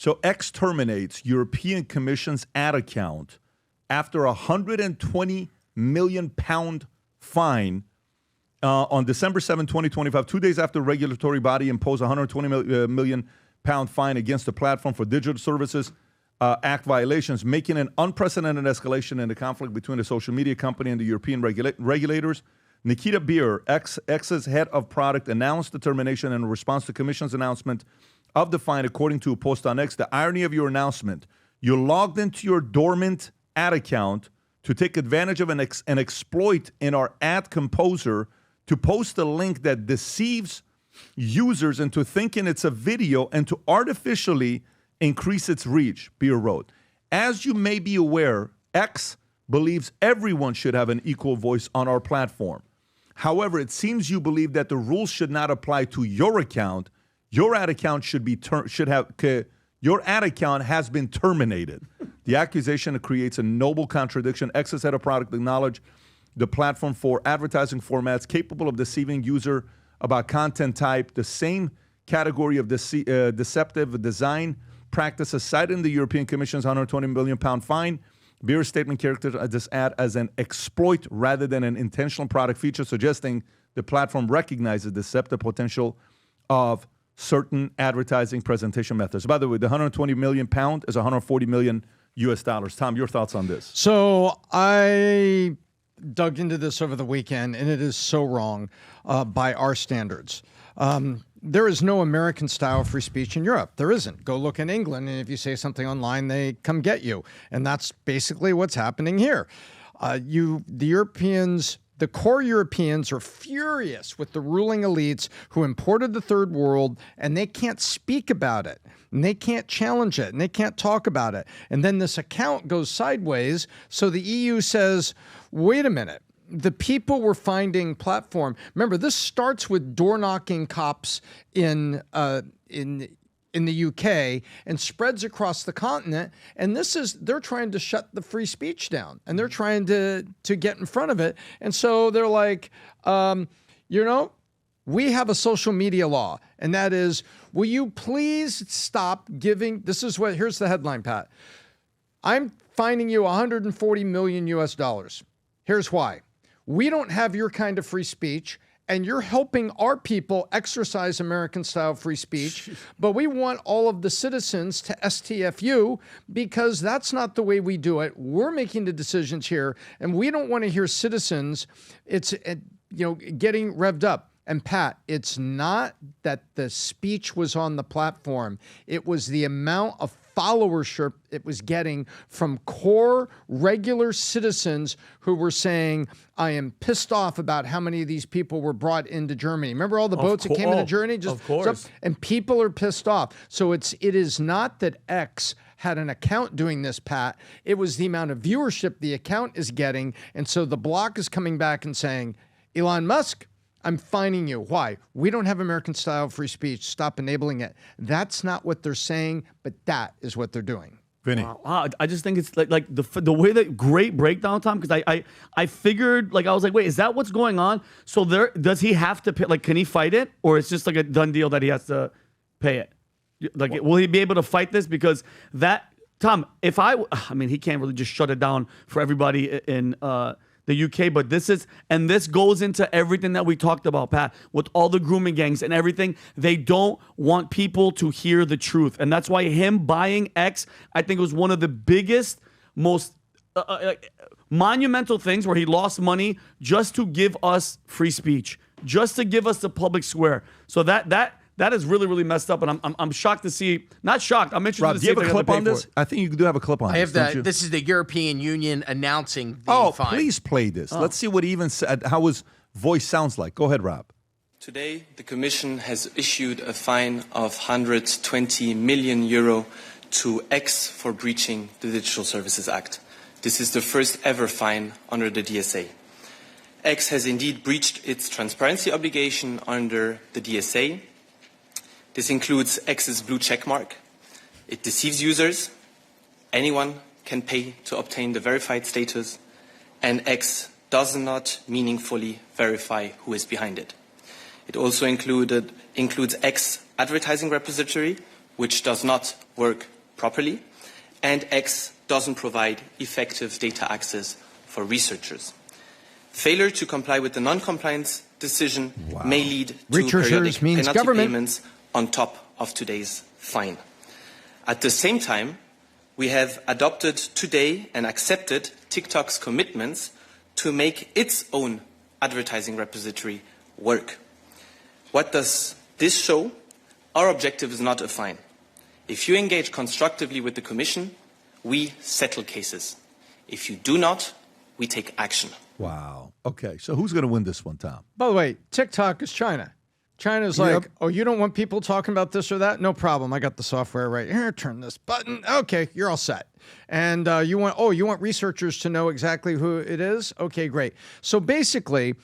So X terminates European Commission's ad account after a £120 million fine on December 7, 2025, 2 days after the regulatory body imposed a £120 million fine against the platform for digital services act violations, making an unprecedented escalation in the conflict between the social media company and the European regulators. Nikita Beer, X's head of product, announced the termination in response to the Commission's announcement of the fine, according to a post on X. The irony of your announcement: you logged into your dormant ad account to take advantage of an exploit in our ad composer to post a link that deceives users into thinking it's a video and to artificially increase its reach, Beer wrote. As you may be aware, X believes everyone should have an equal voice on our platform. However, it seems you believe that the rules should not apply to your account. Your ad account your ad account has been terminated. The accusation creates a noble contradiction. X's head of product acknowledged the platform for advertising formats capable of deceiving user about content type, the same category of deceptive design practices cited in the European Commission's £120 million fine. Beer's statement characterized this ad as an exploit rather than an intentional product feature, suggesting the platform recognizes the deceptive potential of certain advertising presentation methods. By the way, the £120 million is $140 million US dollars. Tom, your thoughts on this? So I dug into this over the weekend, and it is so wrong by our standards. There is no American-style free speech in Europe. There isn't. Go look in England, and if you say something online, they come get you. And that's basically what's happening here. The core Europeans are furious with the ruling elites who imported the third world, and they can't speak about it, and they can't challenge it, and they can't talk about it. And then this account goes sideways, so the EU says, wait a minute. The people were finding platform. Remember, this starts with door-knocking cops in the UK and spreads across the continent. And they're trying to shut the free speech down, and they're trying to get in front of it. And so they're like, we have a social media law, and that is, will you please stop giving? Here's the headline, Pat. I'm fining you $140 million US dollars. Here's why. We don't have your kind of free speech, and you're helping our people exercise American-style free speech, but we want all of the citizens to STFU because that's not the way we do it. We're making the decisions here, and we don't want to hear citizens getting revved up. And Pat, it's not that the speech was on the platform. It was the amount of followership it was getting from core regular citizens who were saying, I am pissed off about how many of these people were brought into Germany. Remember all the boats that came into Germany? Of course. And people are pissed off. So it is not that X had an account doing this, Pat. It was the amount of viewership the account is getting. And so the block is coming back and saying, Elon Musk, I'm fining you. Why? We don't have American-style free speech. Stop enabling it. That's not what they're saying, but that is what they're doing. Vinny. Wow. I just think it's like the way that great breakdown, Tom, because I figured, I was like, wait, is that what's going on? So does he have to pay, can he fight it? Or it's just like a done deal that he has to pay it? Will he be able to fight this? Because Tom, he can't really just shut it down for everybody in the UK, but this goes into everything that we talked about, Pat, with all the grooming gangs and everything. They don't want people to hear the truth. And that's why him buying X, I think, was one of the biggest, most monumental things where he lost money just to give us free speech, just to give us the public square. So that is really, really messed up, and I'm shocked to see. Not shocked. I'm interested to see. Rob, do you have a clip on this? I think you do have a clip on this. I have that. This is the European Union announcing the fine. Please play this. Let's see what he even said, how his voice sounds like. Go ahead, Rob. Today, the Commission has issued a fine of €120 million to X for breaching the Digital Services Act. This is the first ever fine under the DSA. X has indeed breached its transparency obligation under the DSA. This includes X's blue check mark. It deceives users. Anyone can pay to obtain the verified status. And X does not meaningfully verify who is behind it. It also includes X advertising repository, which does not work properly, and X doesn't provide effective data access for researchers. Failure to comply with the non-compliance decision may lead to Researchers periodic means penalty government. payments on top of today's fine. At the same time, we have adopted today and accepted TikTok's commitments to make its own advertising repository work. What does this show? Our objective is not a fine. If you engage constructively with the Commission, we settle cases. If you do not, we take action. Wow. Okay, so who's going to win this one, Tom? By the way, TikTok is China. China's like, oh, you don't want people talking about this or that? No problem. I got the software right here. Turn this button. Okay, you're all set. And you want researchers to know exactly who it is? Okay, great. So basically,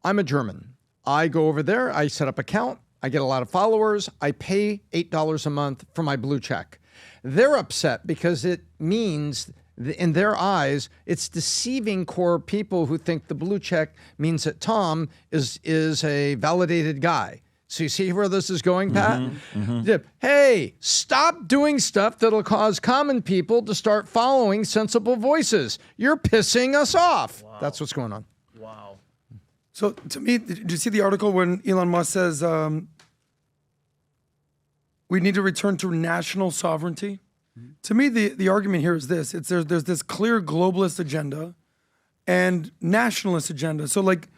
I'm a German. I go over there. I set up an account. I get a lot of followers. I pay $8 a month for my blue check. They're upset because it means, in their eyes, it's deceiving core people who think the blue check means that Tom is a validated guy. So you see where this is going, Pat? Hey, stop doing stuff that'll cause common people to start following sensible voices. You're pissing us off. Wow. That's what's going on. Wow. So to me, did you see the article when Elon Musk says we need to return to national sovereignty? To me, the argument here is this: there's this clear globalist agenda and nationalist agenda. So like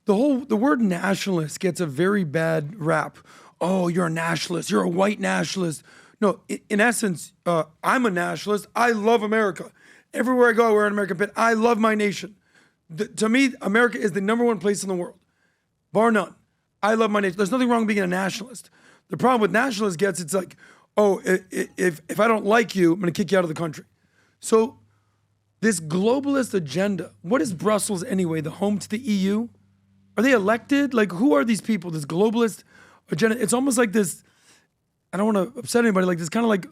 the word nationalist gets a very bad rap. Oh, you're a nationalist. You're a white nationalist. No, in essence, I'm a nationalist. I love America. Everywhere I go, I wear an American pin. I love my nation. To me, America is the #1 place in the world, bar none. I love my nation. There's nothing wrong with being a nationalist. The problem with nationalists it's like, oh, if I don't like you, I'm going to kick you out of the country. So this globalist agenda, what is Brussels anyway? The home to the EU? Are they elected? Like, who are these people? This globalist agenda. It's almost like this, I don't want to upset anybody, like this kind of like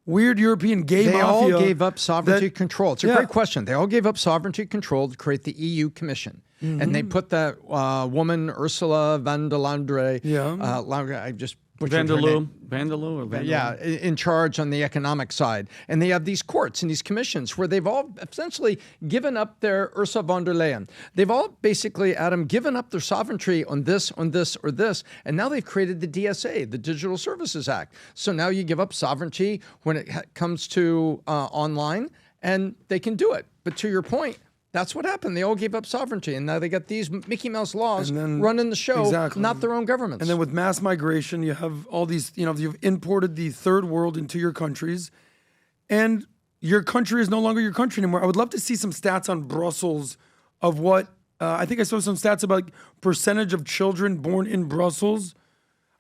weird European gay They mafia. all gave up sovereignty control. It's a great question. They all gave up sovereignty control to create the EU Commission. And they put that woman, Ursula von der Leyen, I just butchered her name. In charge on the economic side. And they have these courts and these commissions where they've all essentially given up their Ursula von der Leyen. They've all basically, Adam, given up their sovereignty on this, or this. And now they've created the DSA, the Digital Services Act. So now you give up sovereignty when it comes to online, and they can do it. But to your point, that's what happened. They all gave up sovereignty, and now they got these Mickey Mouse laws running the show, not their own governments. And then with mass migration, you have all these, you've imported the third world into your countries, and your country is no longer your country anymore. I would love to see some stats on Brussels of what, I think I saw some stats about percentage of children born in Brussels.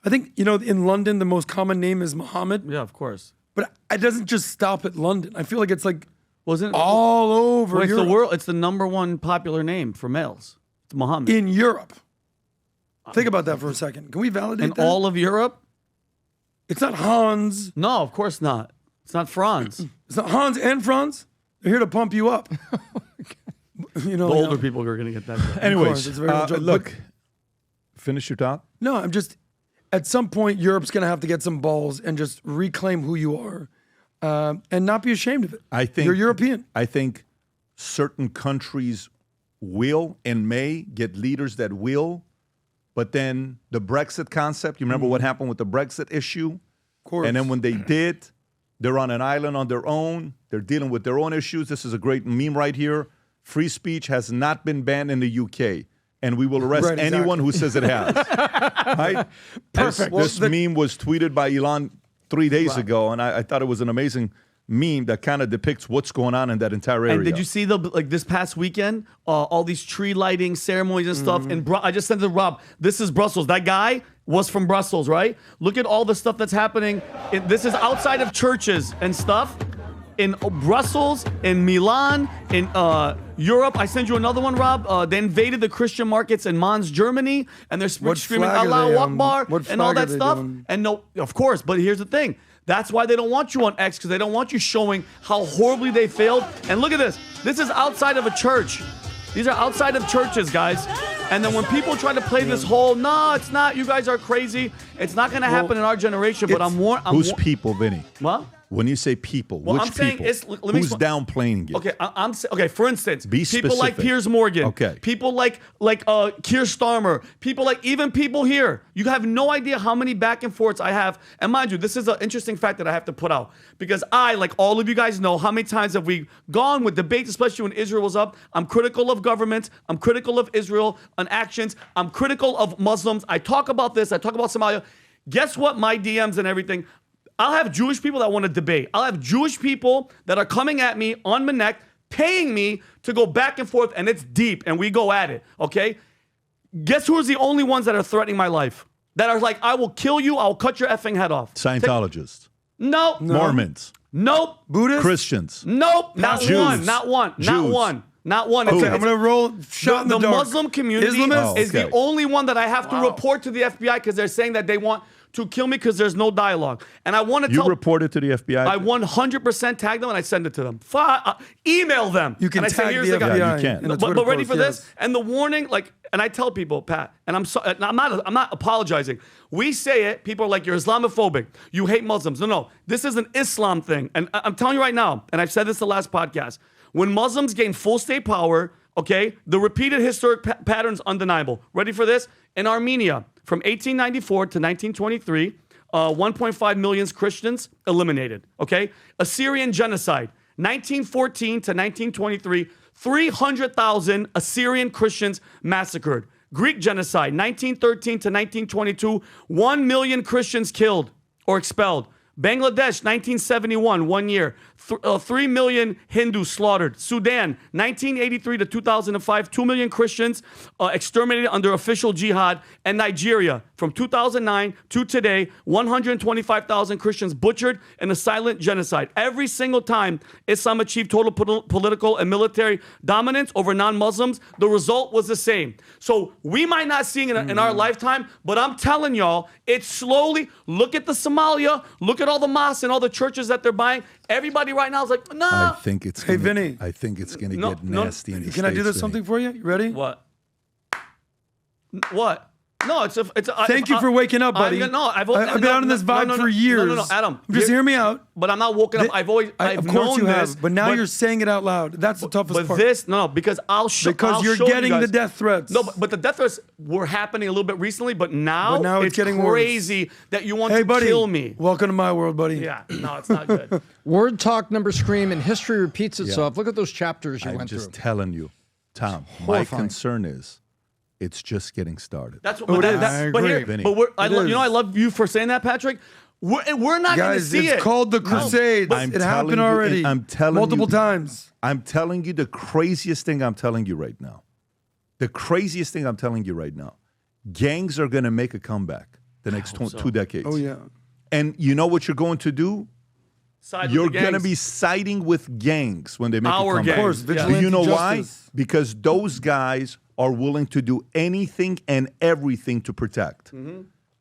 I think, in London, the most common name is Mohammed. Yeah, of course. But it doesn't just stop at London. I feel like it's like, Wasn't all over it's Europe. the world? It's the #1 popular name for males. It's Muhammad. In Europe. Think about that for a second. Can we validate that? In all of Europe? It's not Hans. No, of course not. It's not Franz. It's not Hans and Franz. They're here to pump you up. The older people are going to get that. Anyways, it's a very good joke. look, finish your thought. No, I'm just, at some point, Europe's going to have to get some balls and just reclaim who you are. And not be ashamed of it. I think you're European. I think certain countries will and may get leaders that will, but then the Brexit concept, you remember what happened with the Brexit issue? Of course. And then when they did, they're on an island on their own. They're dealing with their own issues. This is a great meme right here. Free speech has not been banned in the UK, and we will arrest anyone who says it has. Right? Perfect. This meme was tweeted by Elon 3 days ago, and I thought it was an amazing meme that kind of depicts what's going on in that entire area. And did you see this past weekend, all these tree lighting ceremonies and stuff? And I just sent it to Rob. This is Brussels. That guy was from Brussels, right? Look at all the stuff that's happening. This is outside of churches and stuff. In Brussels, in Milan, in Europe. I sent you another one, Rob. They invaded the Christian markets in Mons, Germany, and they're screaming Allahu Akbar and all that stuff. And no, of course, but here's the thing. That's why they don't want you on X, because they don't want you showing how horribly they failed. And look at this. This is outside of a church. These are outside of churches, guys. And then when people try to play this whole, no, it's not, you guys are crazy. It's not going to happen in our generation, but Who's people, Vinny? What? When you say people, Well, which I'm saying people? it's- let me Who's explain. downplaying it? Okay, okay. For instance, Be people like specific. Piers Morgan. Okay. People like Keir Starmer. People like even people here. You have no idea how many back and forths I have. And mind you, this is an interesting fact that I have to put out because I, like all of you guys know, how many times have we gone with debates, especially when Israel was up. I'm critical of government. I'm critical of Israel and actions. I'm critical of Muslims. I talk about this. I talk about Somalia. Guess what? My DMs and everything. I'll have Jewish people that want to debate. I'll have Jewish people that are coming at me on my neck, paying me to go back and forth, and it's deep, and we go at it, okay? Guess who's the only ones that are threatening my life? That are like, I will kill you, I'll cut your effing head off. Scientologists, No. Mormons, Nope. Buddhists? Christians. Nope. Not Jews. one. Not one. Not Jews. one. Not one. Okay, It's- I'm gonna roll shot in the dark. Muslim community Islamists? is the okay. only one that I have to report to the FBI because they're saying that they want to kill me because there's no dialogue. And I want to You tell. reported to the FBI? I 100% tag them and I send it to them. Email them. You can and I say, tag "Here's the guy." FBI. Yeah, you can. in a But Twitter ready post, for this? yes. And the warning, like, and I tell people, Pat, and I'm not apologizing. We say it. People are like, you're Islamophobic. You hate Muslims. No. This is an Islam thing. And I'm telling you right now, and I've said this the last podcast. When Muslims gain full state power, okay, the repeated historic patterns undeniable. Ready for this? In Armenia, from 1894 to 1923, 1.5 million Christians eliminated. Okay, Assyrian genocide, 1914 to 1923, 300,000 Assyrian Christians massacred. Greek genocide, 1913 to 1922, 1 million Christians killed or expelled. Bangladesh, 1971, 1 year, 3 million Hindus slaughtered. Sudan, 1983 to 2005, 2 million Christians exterminated under official jihad. And Nigeria, from 2009 to today, 125,000 Christians butchered in a silent genocide. Every single time Islam achieved total political and military dominance over non-Muslims, the result was the same. So we might not see it in our lifetime, but I'm telling y'all, it's slowly, look at the Somalia, look at all the mosques and all the churches that they're buying. Everybody right now is like, nah. I think it's Hey, gonna, Vinny. I think it's going to No, get no. nasty in the Can I do States, this something for you? You ready? What? What? No, it's a. Thank you for waking up, buddy. I've I've been on this vibe for years. No, Adam. Just hear me out. But I'm not woken up. I've of course known you this. have, but now you're saying it out loud. That's the toughest But part. this, no, because I'll show. Because I'll you're show getting you guys. the death threats. No, but the death threats were happening a little bit recently. But now it's getting worse. crazy that you want Hey, to buddy. kill me. Welcome to my world, buddy. Yeah, no, it's not good. Word, talk, number, scream, and history repeats itself. Look at those chapters you I'm went just through. telling you, Tom, my horrifying. concern is it's just getting started. That's what. Oh, But, it is. I but here, agree. Vinny. but It you know, I is. love you for saying that, Patrick. We're not going to Guys, see it's it. called the Crusades. I'm It telling happened you, already. I'm telling multiple you- times. I'm telling you the craziest thing I'm telling you right now. The craziest thing I'm telling you right now. Gangs are going to make a comeback the next 2 decades. Oh yeah. And you know what you're going to do? Side with You're the going to gangs. be siding with gangs when they make Our a comeback. gangs. Of course, Yeah. Do vigilante you know why? justice. Because those guys are willing to do anything and everything to protect.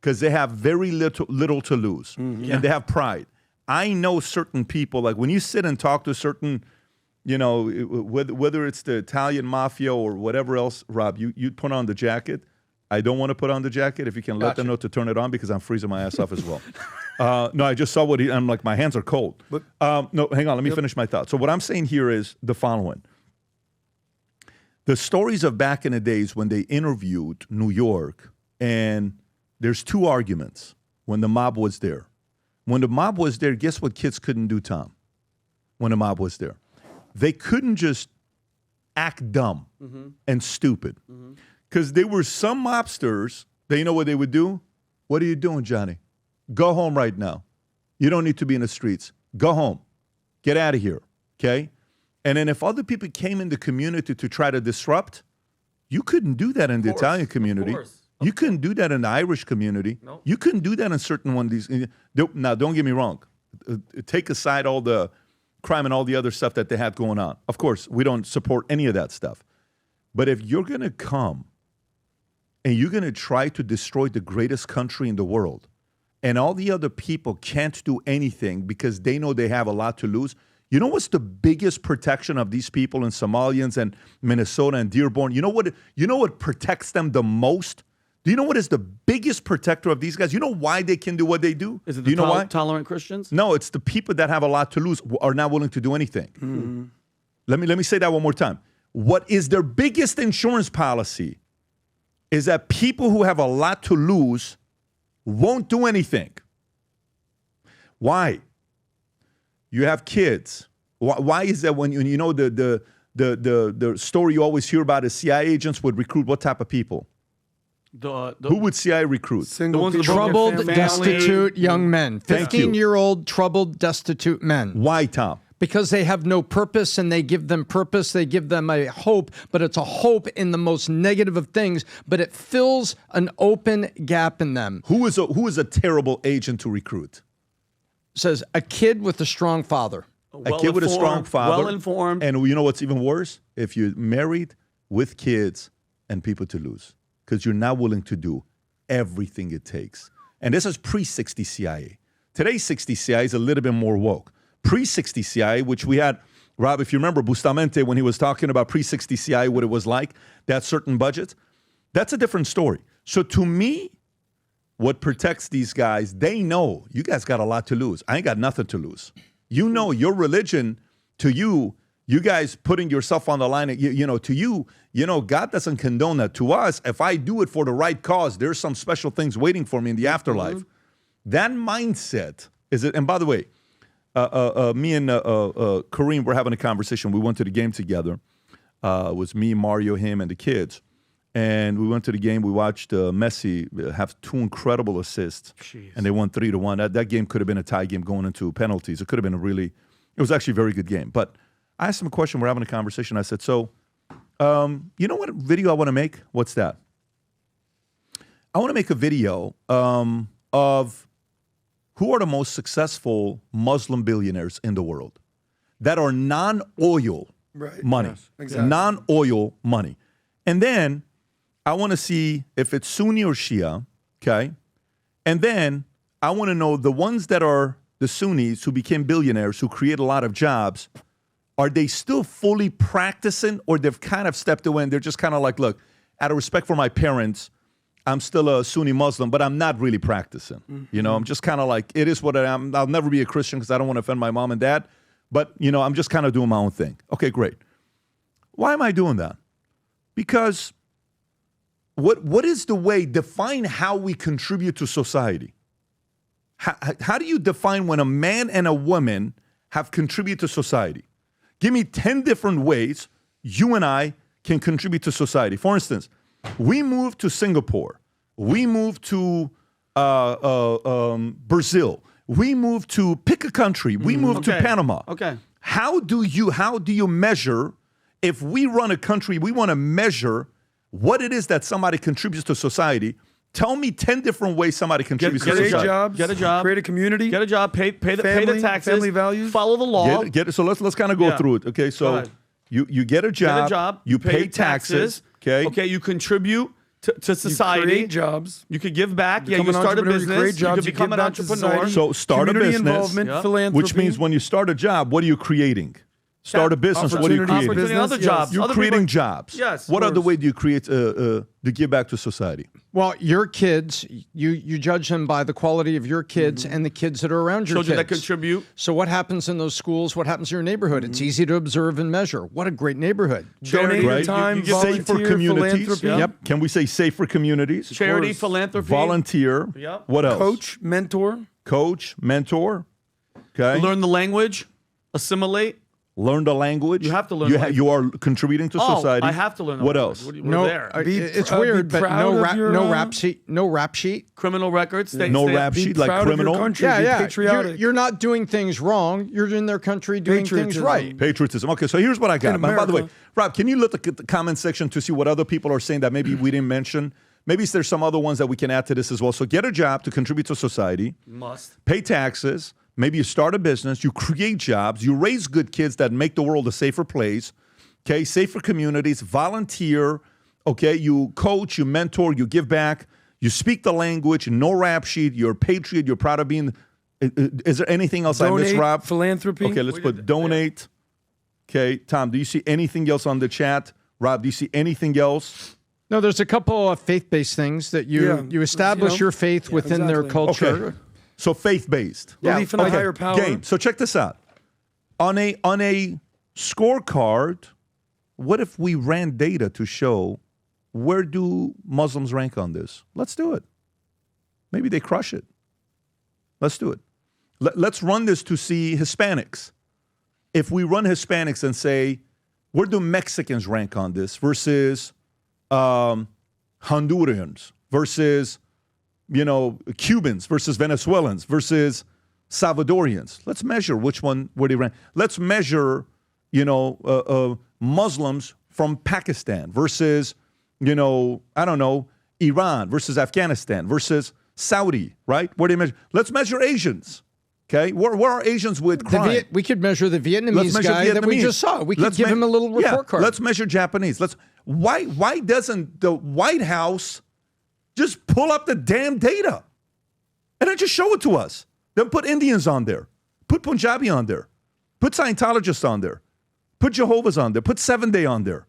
Because they have very little to lose. And they have pride. I know certain people, like when you sit and talk to certain, you know, whether it's the Italian mafia or whatever else, Rob, you put on the jacket. I don't want to put on the jacket. If you can let them know to turn it on because I'm freezing my ass off as well. No, I just saw what I'm like, my hands are cold. No, hang on, let me finish my thought. So what I'm saying here is the following. The stories of back in the days when they interviewed New York, and there's two arguments when the mob was there. When the mob was there, guess what kids couldn't do, Tom? When the mob was there. They couldn't just act dumb and stupid. Because there were some mobsters, you know what they would do? What are you doing, Johnny? Go home right now. You don't need to be in the streets. Go home. Get out of here, okay? And then if other people came in the community to try to disrupt, you couldn't do that in the Italian community. course. You couldn't do that in the Irish community. Nope. You couldn't do that in certain one of these. Now, don't get me wrong. Take aside all the crime and all the other stuff that they had going on. Of course, we don't support any of that stuff. But if you're going to come and you're going to try to destroy the greatest country in the world, and all the other people can't do anything because they know they have a lot to lose, you know what's the biggest protection of these people in Somalians and Minnesota and Dearborn? You know what protects them the most? Do you know what is the biggest protector of these guys? You know why they can do what they do? Is it Do the you know why? tolerant Christians? No, it's the people that have a lot to lose are not willing to do anything. Let me say that one more time. What is their biggest insurance policy is that people who have a lot to lose won't do anything. Why? You have kids. Why is that when you know the story you always hear about is CIA agents would recruit what type of people? Who would CIA recruit? Single ones with people, Troubled, family. destitute young men. Thank you. 15-year-old troubled, destitute men. Why, Tom? Because they have no purpose, and they give them purpose. They give them a hope, but it's a hope in the most negative of things, but it fills an open gap in them. Who is a terrible agent to recruit? Says a kid with a strong father. A kid with a strong father. Well-informed. And you know what's even worse? If you're married with kids and people to lose, because you're not willing to do everything it takes. And this is pre-60 CIA. Today's 60 CIA is a little bit more woke. Pre-60 CIA, which we had, Rob, if you remember Bustamante when he was talking about pre-60 CIA, what it was like, that certain budget, that's a different story. So to me, what protects these guys, they know you guys got a lot to lose. I ain't got nothing to lose. You know your religion, to you guys putting yourself on the line, to you, God doesn't condone that. To us, if I do it for the right cause, there's some special things waiting for me in the afterlife. That mindset is it. And by the way, me and Kareem were having a conversation. We went to the game together. It was me, Mario, him, and the kids. And we went to the game. We watched Messi have 2 incredible assists. Jeez. And they won 3-1. That game could have been a tie game going into penalties. It could have been it was actually a very good game. But I asked him a question. We're having a conversation. I said, so, you know what video I want to make? What's that? I want to make a video of who are the most successful Muslim billionaires in the world that are non-oil money. Yes, exactly. Non-oil money. And then I want to see if it's Sunni or Shia, okay? And then I want to know the ones that are the Sunnis who became billionaires, who create a lot of jobs, are they still fully practicing, or they've kind of stepped away and they're just kind of like, look, out of respect for my parents, I'm still a Sunni Muslim, but I'm not really practicing. I'm just kind of like, it is what I am. I'll never be a Christian because I don't want to offend my mom and dad, but, I'm just kind of doing my own thing. Okay, great. Why am I doing that? Because what is the way, define how we contribute to society. How do you define when a man and a woman have contributed to society? Give me 10 different ways you and I can contribute to society. For instance, we moved to Singapore. We moved to Brazil. We moved to pick a country. We moved to Panama. Okay. How do you measure, if we run a country, we want to measure what it is that somebody contributes to society. Tell me 10 different ways somebody contributes to Create society. jobs. Get a job. Create a community. Get a job. Pay the Family, taxes. family values. Follow the law. Get it. So let's kind of go through it. Okay, Go so ahead. you get a job. Get a job. You pay taxes. Okay. Okay. You contribute to You society. create jobs. You could give back. Become You an start a entrepreneur, you business. create jobs, you could become give an back to entrepreneur. society. So start a Community business, involvement, Yeah. philanthropy. Which means when you start a job, what are you creating? Start a business. What are you Opportunity for creating? business. Other Yes. jobs. You're Other creating people- jobs. Yes. What Of other course. way do you create to give back to society? Well, your kids, you judge them by the quality of your kids and the kids that are around your Children that kids. contribute. So what happens in those schools? What happens in your neighborhood? It's easy to observe and measure. What a great neighborhood. Donate your Right? time, You give volunteer, safer communities. philanthropy. Yep. Can we say safer communities? Charity, course. philanthropy. Volunteer. Yep. What else? Coach, mentor. Coach, mentor. Okay. Learn the language. Assimilate. Learn the language. You have to learn You, the language. you are contributing to society. I have to learn the What language. else? We're No, there. it's be weird, but proud no of rap, your, no rap sheet, no rap sheet. Criminal records. No rap Be sheet like proud criminal. of your country. Yeah, be yeah. patriotic. You're not doing things wrong. You're in their country doing things Patriotism. right. Patriotism. Okay, so here's what I got. In By the way, America. Rob, can you look at the comment section to see what other people are saying that maybe we didn't mention? Maybe there's some other ones that we can add to this as well. So get a job to contribute to society. Must. Pay taxes. Maybe you start a business. You create jobs. You raise good kids that make the world a safer place. Okay, safer communities. Volunteer. Okay, you coach. You mentor. You give back. You speak the language. No rap sheet. You're a patriot. You're proud of being. Is there anything else I missed, Donate, Rob? philanthropy. Okay, let's put donate. Okay, Tom, do you see anything else on the chat? Rob, do you see anything else? No, there's a couple of faith-based things that you establish your faith within their culture. Okay. So faith-based. Belief in a higher power. Game. So check this out. On a scorecard, what if we ran data to show where do Muslims rank on this? Let's do it. Maybe they crush it. Let's do it. Let's run this to see Hispanics. If we run Hispanics and say, where do Mexicans rank on this versus Hondurans versus, Cubans versus Venezuelans versus Salvadorians. Let's measure which one, where they rank. Let's measure, Muslims from Pakistan versus, Iran versus Afghanistan versus Saudi, right? Where they measure. Let's measure Asians. Okay, where are Asians with crime? We could measure the Vietnamese guy that we just saw. We could give him a little report card. Let's measure Japanese. Why doesn't the White House just pull up the damn data and then just show it to us? Then put Indians on there, put Punjabi on there, put Scientologists on there, put Jehovah's on there, put 7 Day on there,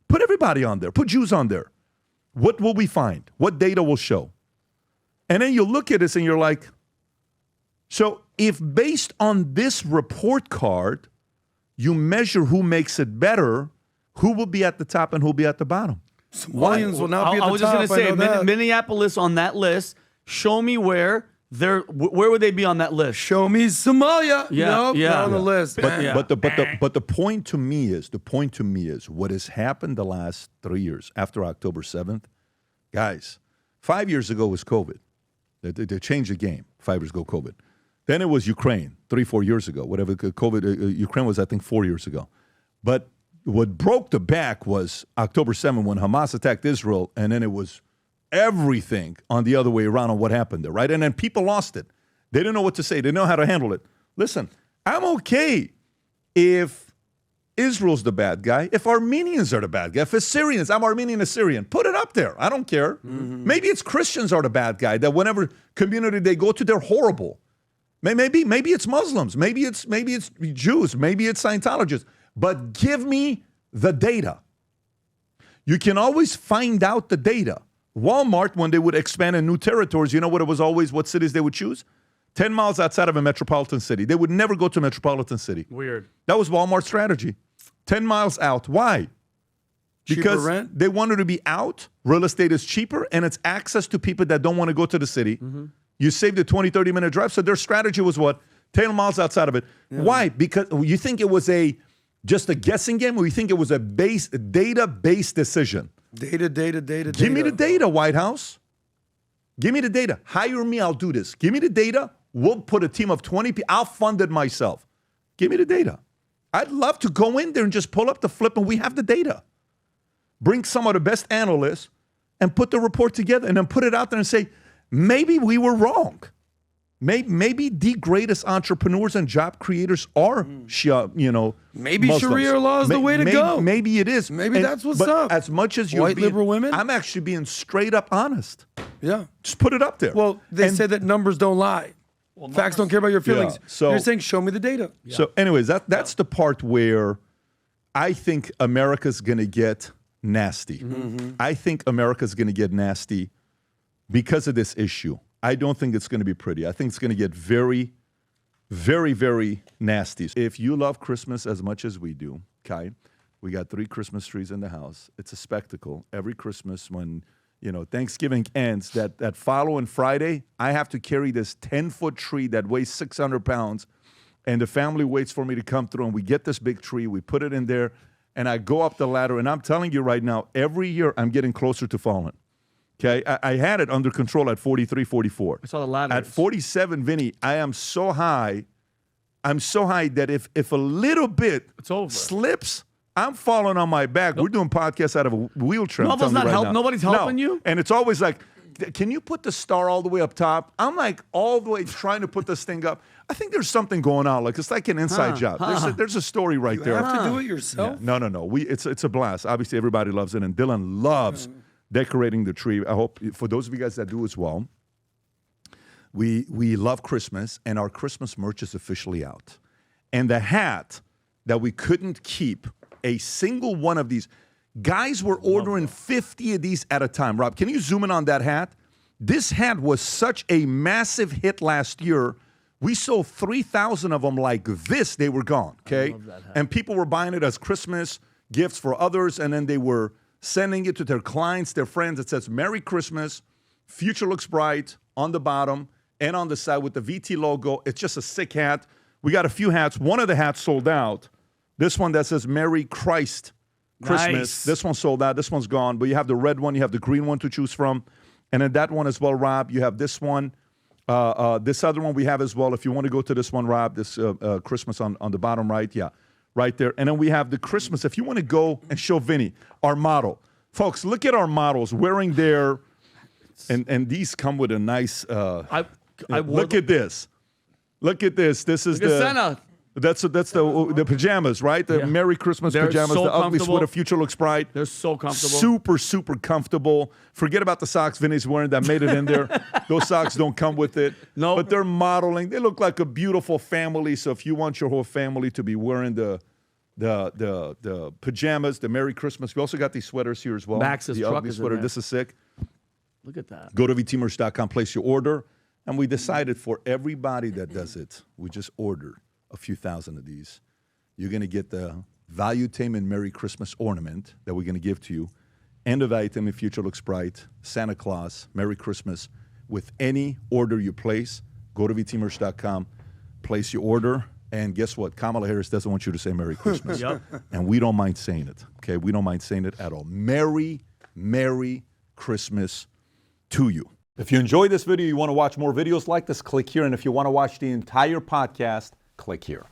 put everybody on there, put Jews on there. What will we find? What data will show? And then you look at this and you're like, so if based on this report card, you measure who makes it better, who will be at the top and who will be at the bottom? Somalians will not be at the top. I was just going to say, Minneapolis on that list, show me where would they be on that list? Show me Somalia. Yeah, Nope, yeah. not on the list. But the point to me is what has happened the last 3 years after October 7th, guys. 5 years ago was COVID. They changed the game. 5 years ago, COVID. Then it was Ukraine 3-4 years ago. Whatever COVID, Ukraine was, I think, 4 years ago. But what broke the back was October 7th when Hamas attacked Israel, and then it was everything on the other way around on what happened there, right? And then people lost it. They didn't know what to say. They didn't know how to handle it. Listen, I'm okay if Israel's the bad guy, if Armenians are the bad guy, if Assyrians, I'm Armenian Assyrian, put it up there. I don't care. Mm-hmm. Maybe it's Christians are the bad guy, that whenever community they go to, they're horrible. Maybe it's Muslims, maybe it's Jews, maybe it's Scientologists, but give me the data. You can always find out the data. Walmart, when they would expand in new territories, you know what it was always, what cities they would choose? 10 miles outside of a metropolitan city. They would never go to a metropolitan city. Weird. That was Walmart's strategy. 10 miles out. Why? Because rent? they wanted to be out. Real estate is cheaper, and it's access to people that don't want to go to the city. Mm-hmm. You saved a 20, 30-minute drive. So their strategy was what? 10 miles outside of it. Yeah. Why? Because you think it was just a guessing game, or you think it was a data-based decision? Data. Give me the data, White House. Give me the data. Hire me, I'll do this. Give me the data. We'll put a team of 20 people. I'll fund it myself. Give me the data. I'd love to go in there and just pull up the flip and we have the data. Bring some of the best analysts and put the report together and then put it out there and say, maybe we were wrong. Maybe the greatest entrepreneurs and job creators are, maybe Muslims. Sharia law is the way to go. Maybe it is. Maybe that's what's up. As much as you're White liberal women? I'm actually being straight up honest. Yeah. Just put it up there. Well, they say that numbers don't lie. Facts don't care about your feelings. Yeah, so you're saying, show me the data. Yeah. So anyways, that's the part where I think America's going to get nasty. Mm-hmm. I think America's going to get nasty because of this issue. I don't think it's going to be pretty. I think it's going to get very, very, very nasty. If you love Christmas as much as we do, okay, we got 3 Christmas trees in the house. It's a spectacle. Every Christmas when, Thanksgiving ends, that following Friday, I have to carry this 10-foot tree that weighs 600 pounds, and the family waits for me to come through, and we get this big tree, we put it in there, and I go up the ladder, and I'm telling you right now, every year I'm getting closer to falling. Okay, I had it under control at 43, 44. I saw the ladder. At 47, Vinny, I am so high. I'm so high that if a little bit slips, I'm falling on my back. Nope. We're doing podcasts out of a wheelchair. Nobody's helping you? And it's always like, can you put the star all the way up top? I'm like all the way trying to put this thing up. I think there's something going on. Like it's like an inside job. There's a story right there. You have to do it yourself? Yeah. No. It's a blast. Obviously, everybody loves it. And Dylan loves decorating the tree. I hope for those of you guys that do as well, we love Christmas, and our Christmas merch is officially out. And the hat that we couldn't keep a single one of these. Guys were ordering 50 of these at a time. Rob, can you zoom in on that hat? This hat was such a massive hit last year. We sold 3,000 of them like this. They were gone, okay? And people were buying it as Christmas gifts for others, and then they were sending it to their clients, their friends. It says, Merry Christmas, future looks bright on the bottom and on the side with the VT logo. It's just a sick hat. We got a few hats. One of the hats sold out. This one that says Merry Christ Christmas. Nice. This one sold out. This one's gone. But you have the red one. You have the green one to choose from. And then that one as well, Rob. You have this one. This other one we have as well. If you want to go to this one, Rob, this Christmas on the bottom right. Yeah, right there. And then we have the Christmas. If you want to go and show Vinny our model. Folks, look at our models wearing their, and these come with a nice, look at this. Look at this. This is Look at Santa. That's the pajamas, right? The Merry Christmas They're pajamas, so the ugly comfortable. sweater, future looks bright. They're so comfortable. Super, super comfortable. Forget about the socks Vinny's wearing that made it in there. Those socks don't come with it. No. But they're modeling. They look like a beautiful family. So if you want your whole family to be wearing the pajamas, the Merry Christmas. We also got these sweaters here as well. Max's the truck ugly is in sweater. there. This is sick. Look at that. Go to vtmerch.com, place your order. And we decided for everybody that does it, we just ordered a few thousand of these. You're going to get the Valuetainment Merry Christmas ornament that we're going to give to you. And the Valuetainment Future Looks Bright, Santa Claus, Merry Christmas. With any order you place, go to vtmerch.com, place your order. And guess what? Kamala Harris doesn't want you to say Merry Christmas. Yep. And we don't mind saying it, okay? We don't mind saying it at all. Merry, Merry Christmas to you. If you enjoyed this video, you want to watch more videos like this, click here. And if you want to watch the entire podcast, click here.